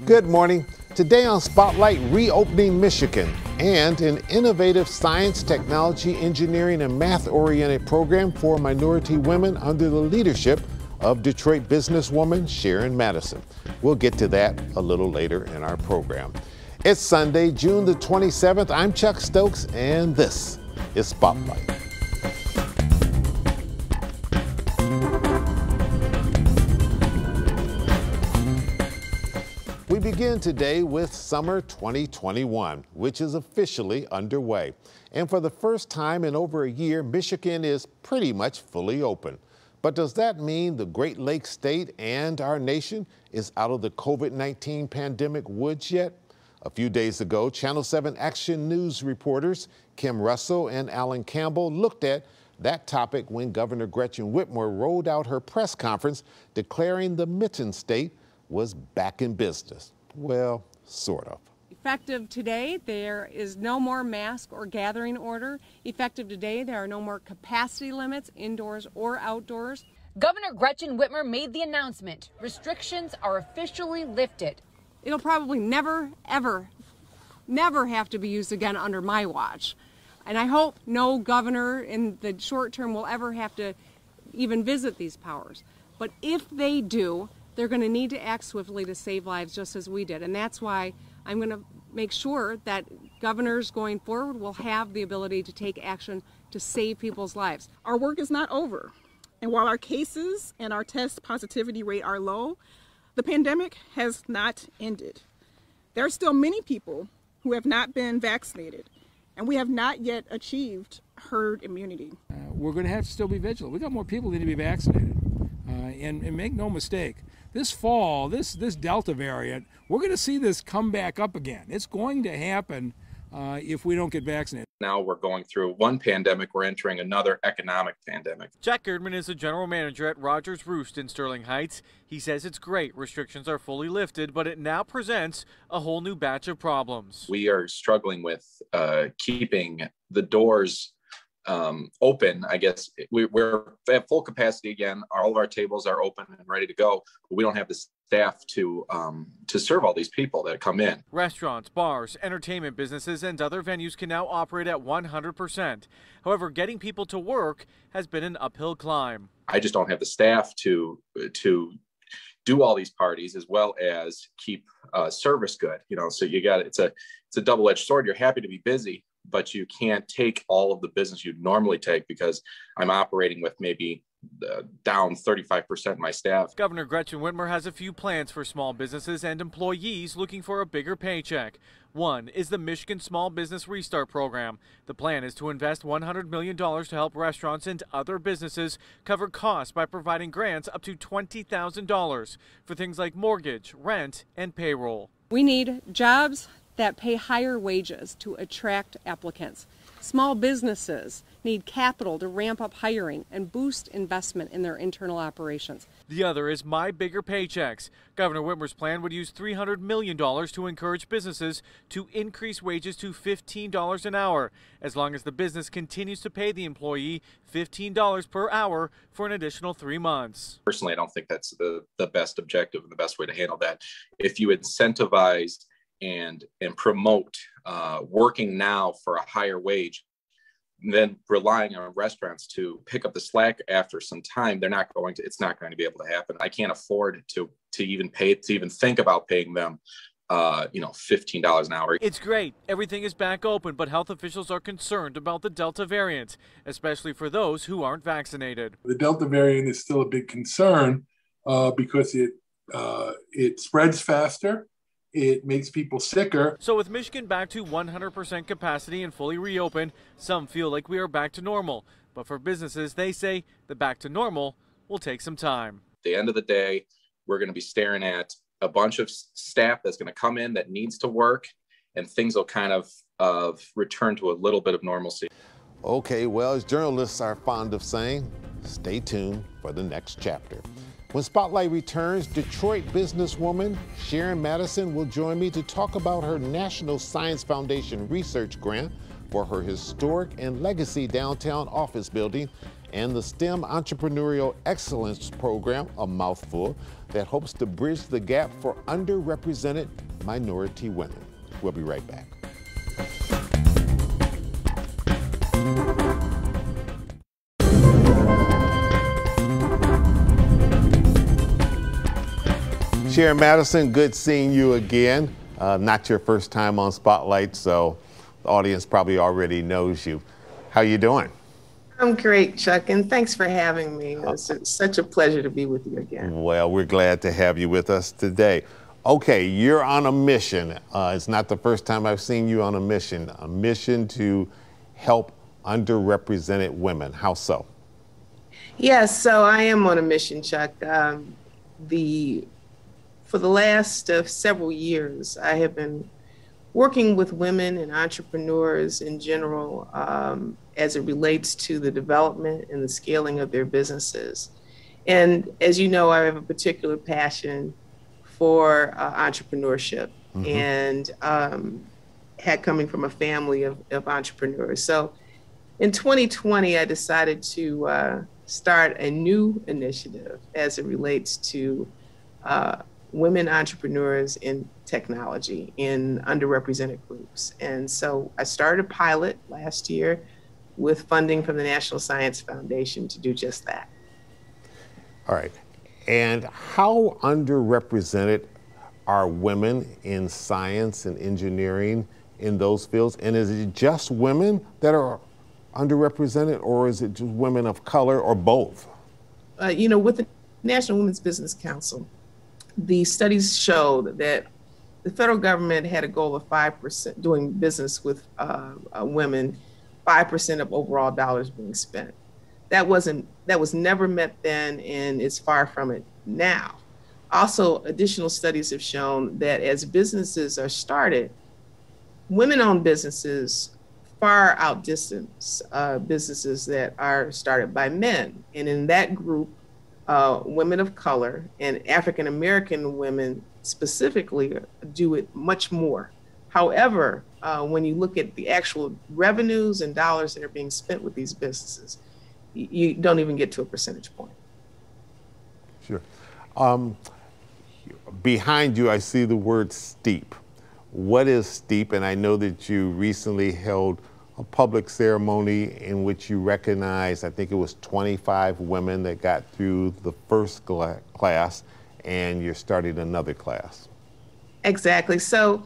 Good morning. Today on Spotlight, reopening Michigan and an innovative science, technology, engineering, and math-oriented program for minority women under the leadership of Detroit businesswoman Sharon Madison. We'll get to that a little later in our program. It's Sunday, June the 27th. I'm Chuck Stokes, and this is Spotlight. We begin today with summer 2021, which is officially underway. And for the first time in over a year, Michigan is pretty much fully open. But does that mean the Great Lakes state and our nation is out of the COVID-19 pandemic woods yet? A few days ago, Channel 7 Action News reporters Kim Russell and Alan Campbell looked at that topic when Governor Gretchen Whitmer rolled out her press conference declaring the Mitten State was back in business. Well, sort of. Effective today, there is no more mask or gathering order. Effective today, there are no more capacity limits indoors or outdoors. Governor Gretchen Whitmer made the announcement. Restrictions are officially lifted. It'll probably never have to be used again under my watch. And I hope no governor in the short term will ever have to even visit these powers. But if they do, they're going to need to act swiftly to save lives just as we did. And that's why I'm going to make sure that governors going forward will have the ability to take action to save people's lives. Our work is not over. And while our cases and our test positivity rate are low, the pandemic has not ended. There are still many people who have not been vaccinated, and we have not yet achieved herd immunity. We're going to have to still be vigilant. We've got more people that need to be vaccinated. And make no mistake, this fall, this Delta variant, we're going to see this come back up again. It's going to happen if we don't get vaccinated. Now we're going through one pandemic, we're entering another economic pandemic. Jack Erdman is the general manager at Rogers Roost in Sterling Heights. He says it's great restrictions are fully lifted, but it now presents a whole new batch of problems. We are struggling with keeping the doors open. I guess we're at full capacity again. All of our tables are open and ready to go, but we don't have the staff to serve all these people that come in. Restaurants, bars, entertainment businesses, and other venues can now operate at 100%. However, getting people to work has been an uphill climb. I just don't have the staff to do all these parties as well as keep service good. You know, so it's a double-edged sword. You're happy to be busy, but you can't take all of the business you'd normally take because I'm operating with maybe down 35% of my staff. Governor Gretchen Whitmer has a few plans for small businesses and employees looking for a bigger paycheck. One is the Michigan Small Business Restart Program. The plan is to invest $100 million to help restaurants and other businesses cover costs by providing grants up to $20,000 for things like mortgage, rent, and payroll. We need jobs that pay higher wages to attract applicants. Small businesses need capital to ramp up hiring and boost investment in their internal operations. The other is My Bigger Paychecks. Governor Whitmer's plan would use $300 million to encourage businesses to increase wages to $15 an hour, as long as the business continues to pay the employee $15 per hour for an additional 3 months. Personally, I don't think that's the best objective and the best way to handle that. If you incentivize and promote working now for a higher wage, then relying on restaurants to pick up the slack after some time, it's not going to be able to happen. I can't afford to even think about paying them $15 an hour. It's great. Everything is back open, but health officials are concerned about the Delta variant, especially for those who aren't vaccinated. The Delta variant is still a big concern because it spreads faster. It makes people sicker. So with Michigan back to 100% capacity and fully reopened, some feel like we are back to normal. But for businesses, they say the back to normal will take some time. At the end of the day, we're going to be staring at a bunch of staff that's going to come in that needs to work, and things will kind of return to a little bit of normalcy. Okay, well, as journalists are fond of saying, stay tuned for the next chapter. When Spotlight returns, Detroit businesswoman Sharon Madison will join me to talk about her National Science Foundation research grant for her historic and legacy downtown office building and the STEM Entrepreneurial Excellence Program, a mouthful, that hopes to bridge the gap for underrepresented minority women. We'll be right back. Sharon Madison, good seeing you again. Not your first time on Spotlight, so the audience probably already knows you. How you doing? I'm great, Chuck, and thanks for having me. It's such a pleasure to be with you again. Well, we're glad to have you with us today. Okay, you're on a mission. It's not the first time I've seen you on a mission to help underrepresented women. How so? Yes, so I am on a mission, Chuck. For the last several years, I have been working with women and entrepreneurs in general as it relates to the development and the scaling of their businesses. And as you know, I have a particular passion for entrepreneurship and had coming from a family of entrepreneurs. So in 2020, I decided to start a new initiative as it relates to women entrepreneurs in technology in underrepresented groups. And so I started a pilot last year with funding from the National Science Foundation to do just that. All right. And how underrepresented are women in science and engineering in those fields? And is it just women that are underrepresented, or is it just women of color, or both? You know, with the National Women's Business Council, the studies showed that the federal government had a goal of 5% doing business with women, 5% of overall dollars being spent. That was never met then, and it's far from it now. Also, additional studies have shown that as businesses are started, women-owned businesses far outdistance businesses that are started by men. And in that group, women of color and African American women specifically do it much more. However, when you look at the actual revenues and dollars that are being spent with these businesses, you don't even get to a percentage point. Sure. Behind you, I see the word STEEP. What is STEEP? And I know that you recently held a public ceremony in which you recognized, I think it was 25 women that got through the first class, and you're starting another class. Exactly. So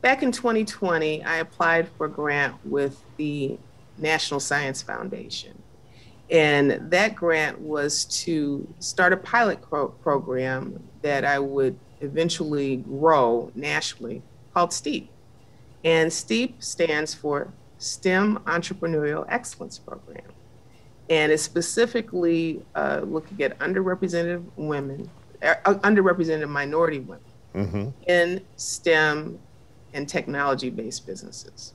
back in 2020, I applied for a grant with the National Science Foundation. And that grant was to start a pilot program that I would eventually grow nationally called STEEP. And STEEP stands for STEM Entrepreneurial Excellence Program. And it's specifically looking at underrepresented women, underrepresented minority women in STEM and technology-based businesses.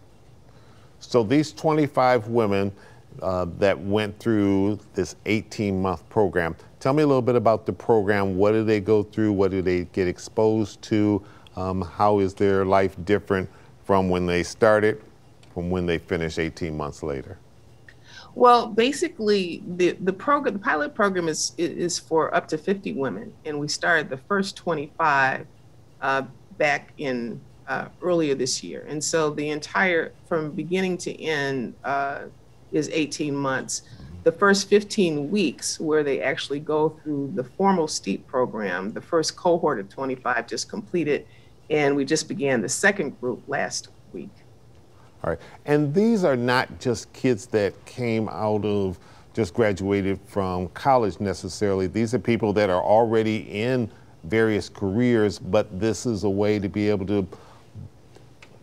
So these 25 women that went through this 18-month program, tell me a little bit about the program. What do they go through? What do they get exposed to? How is their life different from when they started, from when they finish 18 months later? Well, basically, the pilot program is for up to 50 women, and we started the first 25 back in earlier this year. And so the entire, from beginning to end, is 18 months. The first 15 weeks where they actually go through the formal STEEP program, the first cohort of 25 just completed, and we just began the second group last week. All right, and these are not just kids that came out of, just graduated from college necessarily. These are people that are already in various careers, but this is a way to be able to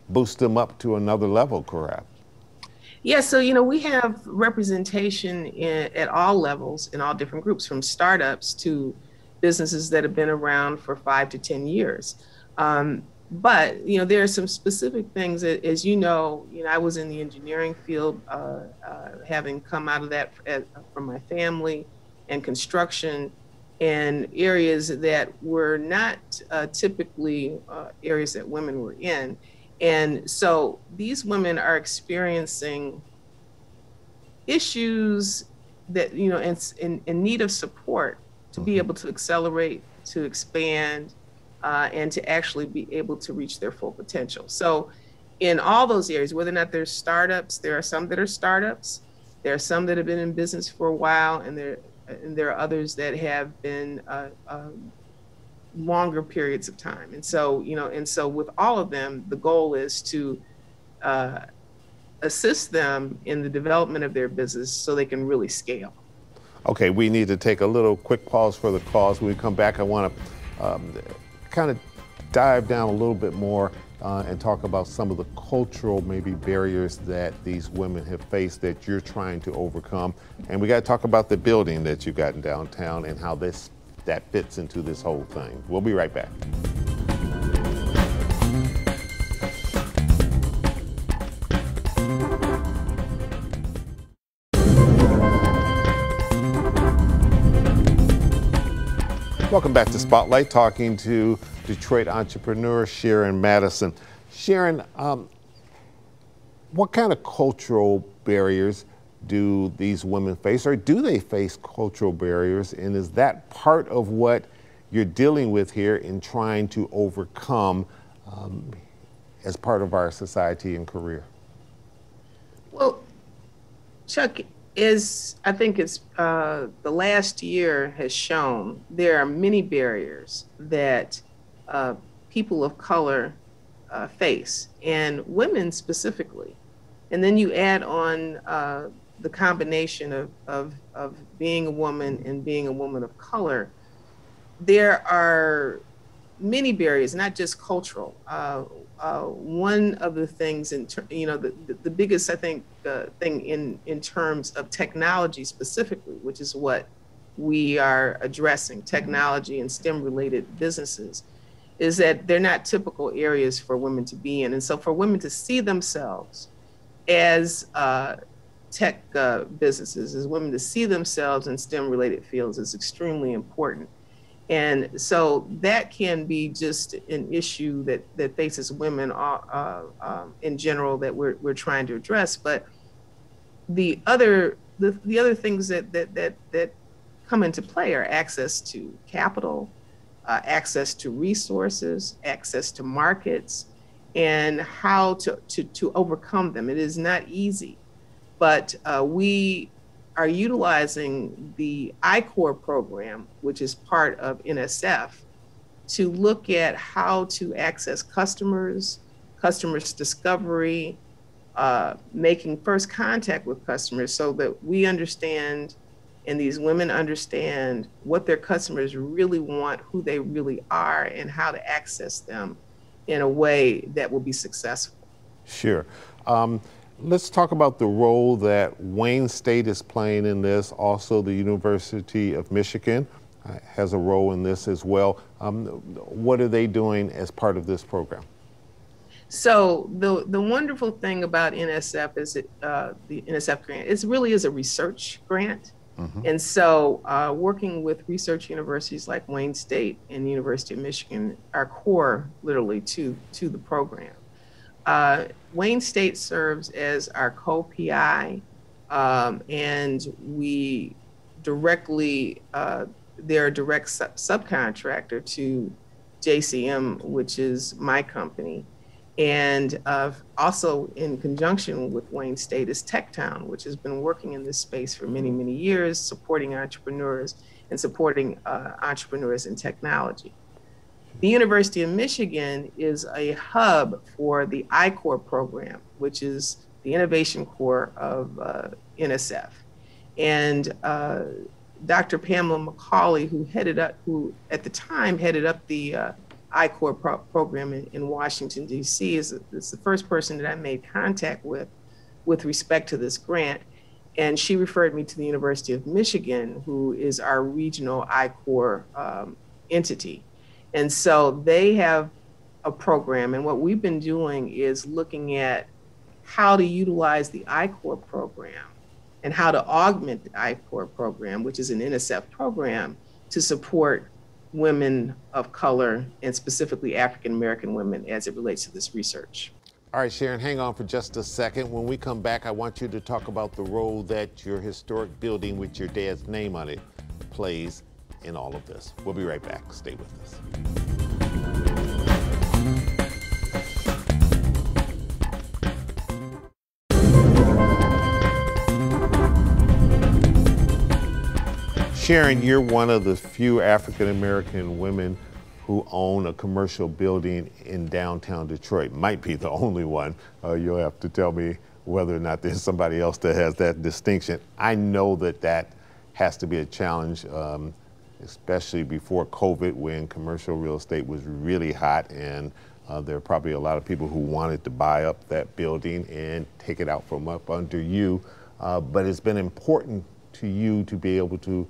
boost them up to another level, correct? Yeah, so, you know, we have representation at all levels in all different groups, from startups to businesses that have been around for 5 to 10 years. But, you know, there are some specific things that, as you know, I was in the engineering field, having come out of that from my family, and construction, and areas that were not typically areas that women were in. And so these women are experiencing issues that, you know, in need of support to be able to accelerate, to expand, and to actually be able to reach their full potential. So in all those areas, whether or not they're startups, there are some that are startups, there are some that have been in business for a while, and there are others that have been longer periods of time. And so, you know, and so with all of them, the goal is to assist them in the development of their business so they can really scale. Okay, we need to take a little quick pause for the cause. When we come back, I want to kind of dive down a little bit more and talk about some of the cultural maybe barriers that these women have faced that you're trying to overcome. And we got to talk about the building that you got in downtown and how that fits into this whole thing. We'll be right back. Welcome back to Spotlight, talking to Detroit entrepreneur Sharon Madison. Sharon, what kind of cultural barriers do these women face, or do they face cultural barriers? And is that part of what you're dealing with here in trying to overcome as part of our society and career? Well, Chuck, I think it's the last year has shown there are many barriers that people of color face, and women specifically. And then you add on the combination of being a woman and being a woman of color. There are many barriers, not just cultural. One of the things, the biggest, I think, thing in terms of technology specifically, which is what we are addressing, technology and STEM-related businesses, is that they're not typical areas for women to be in. And so for women to see themselves as tech businesses, as women to see themselves in STEM-related fields is extremely important. And so that can be just an issue that faces women in general that we're trying to address. But the other things that come into play are access to capital, access to resources, access to markets, and how to overcome them. It is not easy, but we are utilizing the I-Corps program, which is part of NSF, to look at how to access customers discovery, making first contact with customers so that we understand and these women understand what their customers really want, who they really are, and how to access them in a way that will be successful. Sure. Let's talk about the role that Wayne State is playing in this. Also, the University of Michigan has a role in this as well. What are they doing as part of this program? So the wonderful thing about NSF is the NSF grant, it really is a research grant. Mm-hmm. And so working with research universities like Wayne State and the University of Michigan are core literally to the program. Wayne State serves as our co-PI, and we directly, they're a direct subcontractor to JCM, which is my company. And also in conjunction with Wayne State is TechTown, which has been working in this space for many, many years, supporting entrepreneurs and supporting entrepreneurs in technology. The University of Michigan is a hub for the I-Corps program, which is the innovation core of NSF. And Dr. Pamela McCauley, who at the time headed up the I-Corps program in Washington, D.C., is the first person that I made contact with respect to this grant. And she referred me to the University of Michigan, who is our regional I-Corps entity. And so they have a program, and what we've been doing is looking at how to utilize the I-Corps program and how to augment the I-Corps program, which is an NSF program, to support women of color and specifically African-American women as it relates to this research. All right, Sharon, hang on for just a second. When we come back, I want you to talk about the role that your historic building with your dad's name on it plays in all of this. We'll be right back. Stay with us. Sharon, you're one of the few African-American women who own a commercial building in downtown Detroit. Might be the only one. You'll have to tell me whether or not there's somebody else that has that distinction. I know that that has to be a challenge, especially before COVID, when commercial real estate was really hot, and there are probably a lot of people who wanted to buy up that building and take it out from up under you. But it's been important to you to be able to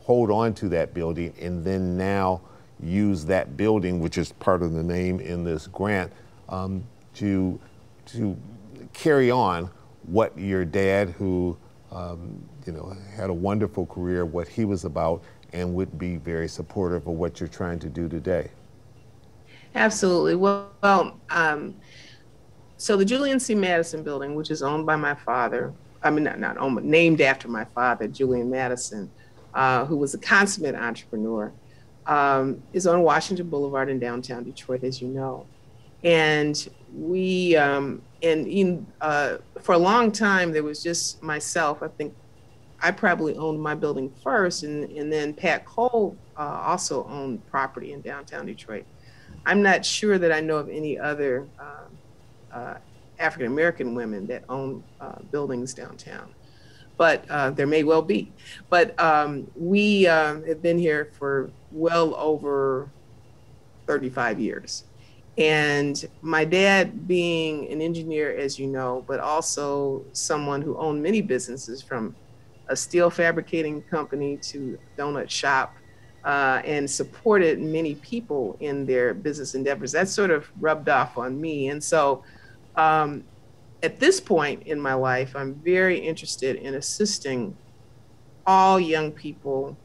hold on to that building and then now use that building, which is part of the name in this grant, to carry on what your dad, who had a wonderful career, what he was about, and would be very supportive of what you're trying to do today. Absolutely. Well, so the Julian C. Madison building, which is owned by my father, I mean, not owned, but named after my father, Julian Madison, who was a consummate entrepreneur, is on Washington Boulevard in downtown Detroit, as you know. And we, for a long time, there was just myself. I think I probably owned my building first, and then Pat Cole also owned property in downtown Detroit. I'm not sure that I know of any other African-American women that own buildings downtown, but there may well be. But we have been here for well over 35 years. And my dad, being an engineer, as you know, but also someone who owned many businesses, from a steel fabricating company to a donut shop, and supported many people in their business endeavors, that sort of rubbed off on me. And so at this point in my life, I'm very interested in assisting all young people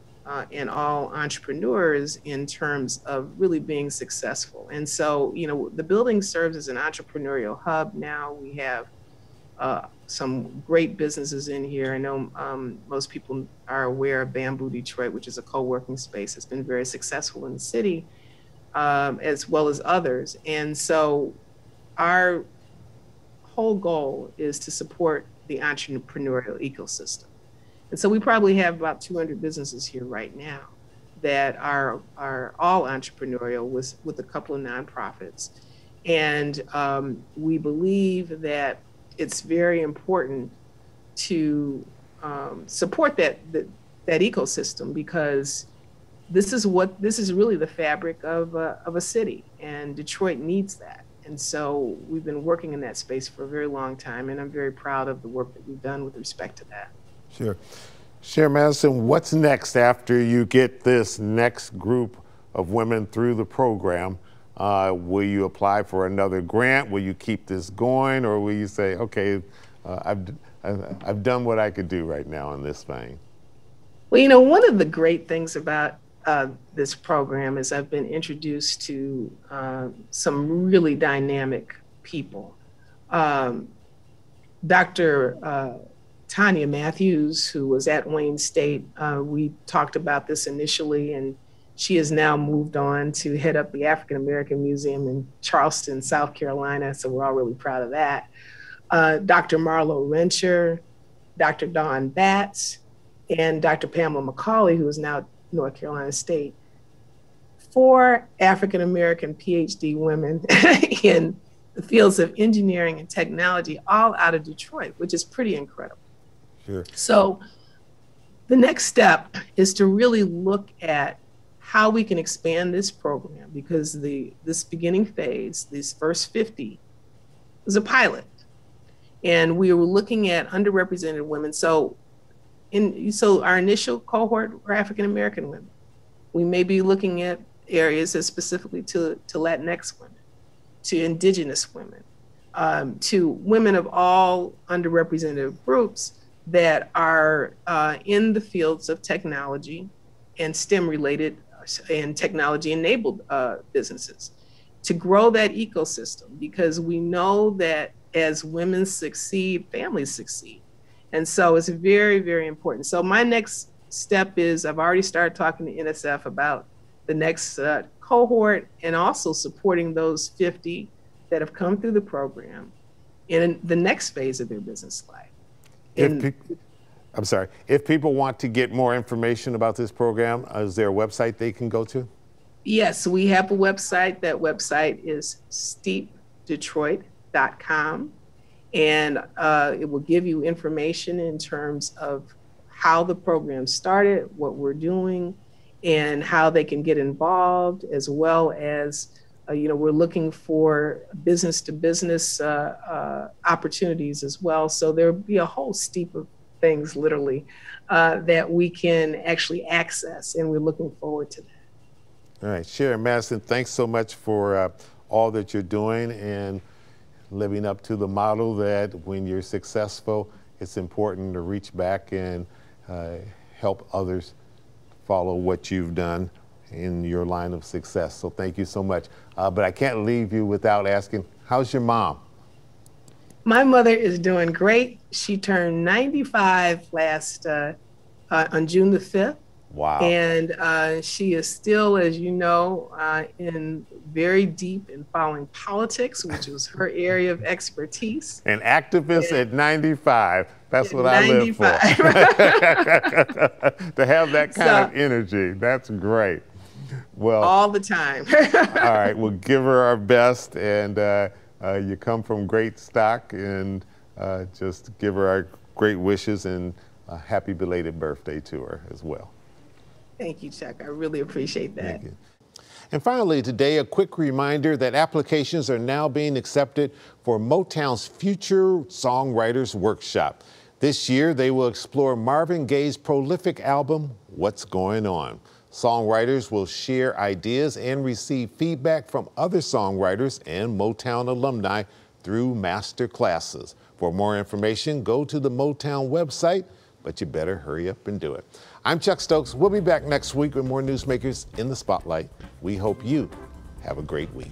and all entrepreneurs in terms of really being successful. And so, the building serves as an entrepreneurial hub now. We have some great businesses in here. I know most people are aware of Bamboo Detroit, which is a co-working space that's been very successful in the city, as well as others. And so our whole goal is to support the entrepreneurial ecosystem. And so we probably have about 200 businesses here right now that are all entrepreneurial with a couple of nonprofits. And we believe that it's very important to support that ecosystem, because this is really the fabric of a city, and Detroit needs that. And so we've been working in that space for a very long time, and I'm very proud of the work that we've done with respect to that. Sure. Sharon Madison, what's next after you get this next group of women through the program? Will you apply for another grant? Will you keep this going, or will you say, okay, I've done what I could do right now in this vein? Well, one of the great things about this program is I've been introduced to some really dynamic people. Dr. Tanya Matthews, who was at Wayne State, we talked about this initially, and she has now moved on to head up the African American Museum in Charleston, South Carolina, so we're all really proud of that. Dr. Marlo Rencher, Dr. Dawn Batts, and Dr. Pamela McCauley, who is now at North Carolina State. 4 African American PhD women in the fields of engineering and technology, all out of Detroit, which is pretty incredible. Sure. So the next step is to really look at how we can expand this program, because this beginning phase, these first 50, was a pilot. And we were looking at underrepresented women. So our initial cohort were African American women. We may be looking at areas that specifically to Latinx women, to indigenous women, to women of all underrepresented groups that are in the fields of technology and STEM related and technology enabled businesses. to grow that ecosystem, because we know that as women succeed, families succeed. And so it's very, very important. So my next step is I've already started talking to NSF about the next cohort, and also supporting those 50 that have come through the program in the next phase of their business life. I'm sorry, if people want to get more information about this program, is there a website they can go to? Yes, we have a website. That website is steepdetroit.com. And it will give you information in terms of how the program started, what we're doing, and how they can get involved, as well as, we're looking for business-to-business opportunities as well. So there'll be a whole steep of things, literally, that we can actually access, and we're looking forward to that. All right, Sharon Madison, thanks so much for all that you're doing and living up to the model that when you're successful, it's important to reach back and help others follow what you've done in your line of success. So thank you so much. But I can't leave you without asking, how's your mom? My mother is doing great. She turned 95 on June the 5th. Wow. And she is still, as you know, in very deep in following politics, which was her area of expertise. An activist at 95. That's what 95. I live for. To have that kind of energy, that's great. Well, all the time. All right, we'll give her our best, and you come from great stock, and just give her our great wishes, and a happy belated birthday to her as well. Thank you, Chuck. I really appreciate that. Thank you. And finally today, a quick reminder that applications are now being accepted for Motown's Future Songwriters Workshop. This year, they will explore Marvin Gaye's prolific album, What's Going On. Songwriters will share ideas and receive feedback from other songwriters and Motown alumni through master classes. For more information, go to the Motown website, but you better hurry up and do it. I'm Chuck Stokes. We'll be back next week with more Newsmakers in the Spotlight. We hope you have a great week.